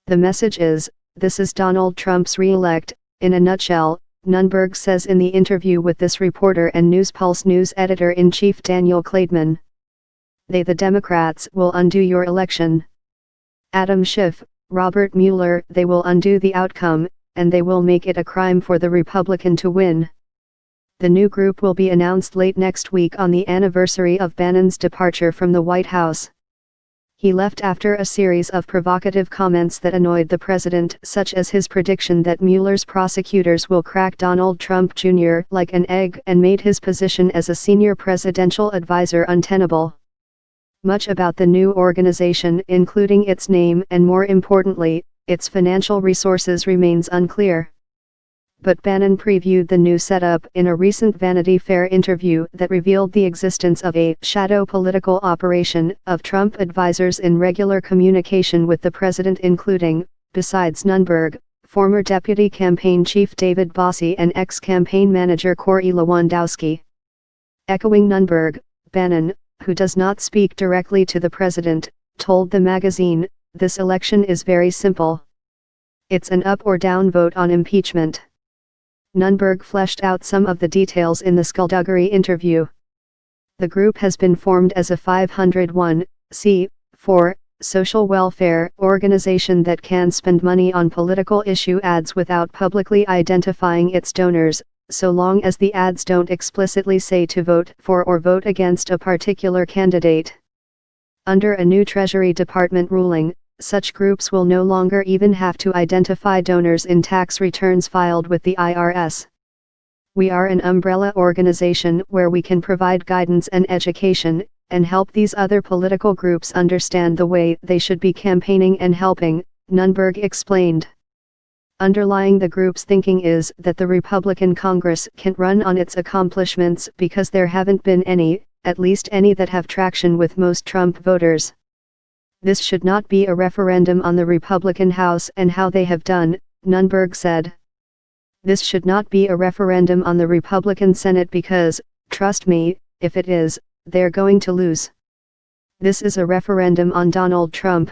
The message is, this is Donald Trump's reelect, in a nutshell, Nunberg says in the interview with this reporter and NewsPulse News Editor Chief Daniel Klaidman. They, the Democrats, will undo your election. Adam Schiff, Robert Mueller, they will undo the outcome, and they will make it a crime for the Republican to win. The new group will be announced late next week on the anniversary of Bannon's departure from the White House. He left after a series of provocative comments that annoyed the president, such as his prediction that Mueller's prosecutors will crack Donald Trump Jr. like an egg, and made his position as a senior presidential advisor untenable. Much about the new organization, including its name and, more importantly, its financial resources, remains unclear. But Bannon previewed the new setup in a recent Vanity Fair interview that revealed the existence of a shadow political operation of Trump advisors in regular communication with the president, including, besides Nunberg, former deputy campaign chief David Bossie and ex-campaign manager Corey Lewandowski. Echoing Nunberg, Bannon, who does not speak directly to the president, told the magazine, "This election is very simple. It's an up or down vote on impeachment." Nunberg fleshed out some of the details in the skullduggery interview. The group has been formed as a 501(c)(4) social welfare organization that can spend money on political issue ads without publicly identifying its donors, so long as the ads don't explicitly say to vote for or vote against a particular candidate. Under a new Treasury Department ruling, such groups will no longer even have to identify donors in tax returns filed with the IRS. "We are an umbrella organization where we can provide guidance and education, and help these other political groups understand the way they should be campaigning and helping," Nunberg explained. Underlying the group's thinking is that the Republican Congress can't run on its accomplishments because there haven't been any, at least any that have traction with most Trump voters. "This should not be a referendum on the Republican House and how they have done," Nunberg said. "This should not be a referendum on the Republican Senate because, trust me, if it is, they're going to lose. This is a referendum on Donald Trump."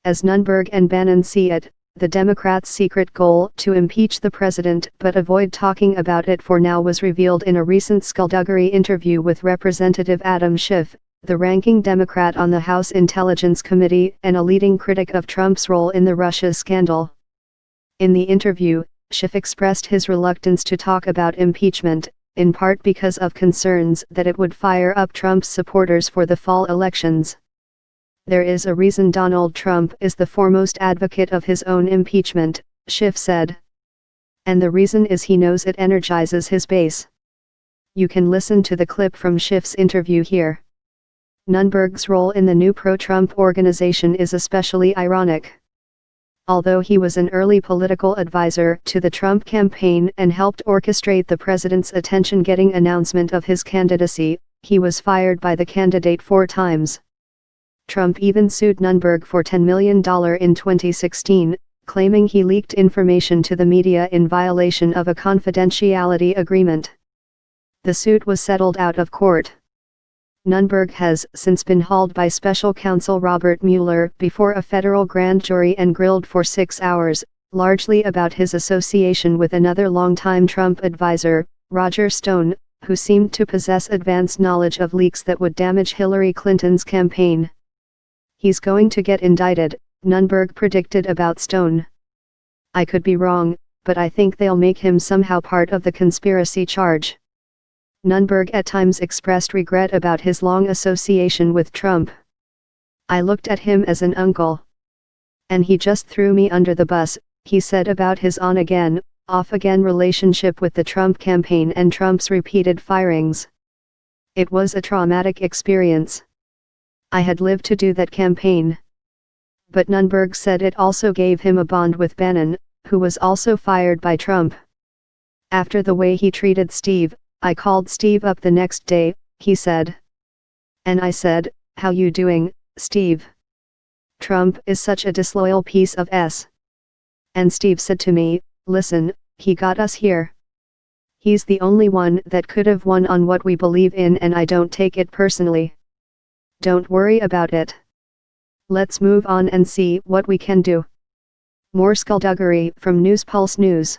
As Nunberg and Bannon see it, the Democrats' secret goal to impeach the president but avoid talking about it for now was revealed in a recent skullduggery interview with Representative Adam Schiff, the ranking Democrat on the House Intelligence Committee and a leading critic of Trump's role in the Russia scandal. In the interview, Schiff expressed his reluctance to talk about impeachment, in part because of concerns that it would fire up Trump's supporters for the fall elections. "There is a reason Donald Trump is the foremost advocate of his own impeachment," Schiff said. "And the reason is he knows it energizes his base." You can listen to the clip from Schiff's interview here. Nunberg's role in the new pro-Trump organization is especially ironic. Although he was an early political advisor to the Trump campaign and helped orchestrate the president's attention-getting announcement of his candidacy, he was fired by the candidate 4 times. Trump even sued Nunberg for $10 million in 2016, claiming he leaked information to the media in violation of a confidentiality agreement. The suit was settled out of court. Nunberg has since been hauled by special counsel Robert Mueller before a federal grand jury and grilled for 6 hours, largely about his association with another longtime Trump advisor, Roger Stone, who seemed to possess advanced knowledge of leaks that would damage Hillary Clinton's campaign. "He's going to get indicted," Nunberg predicted about Stone. "I could be wrong, but I think they'll make him somehow part of the conspiracy charge." Nunberg at times expressed regret about his long association with Trump. "I looked at him as an uncle. And he just threw me under the bus," he said about his on-again, off-again relationship with the Trump campaign and Trump's repeated firings. "It was a traumatic experience. I had lived to do that campaign." But Nunberg said it also gave him a bond with Bannon, who was also fired by Trump. "After the way he treated Steve, I called Steve up the next day," he said. "And I said, 'How you doing, Steve? Trump is such a disloyal piece of s.' And Steve said to me, 'Listen, he got us here. He's the only one that could have won on what we believe in, and I don't take it personally. Don't worry about it. Let's move on and see what we can do.'" More skullduggery from NewsPulse News.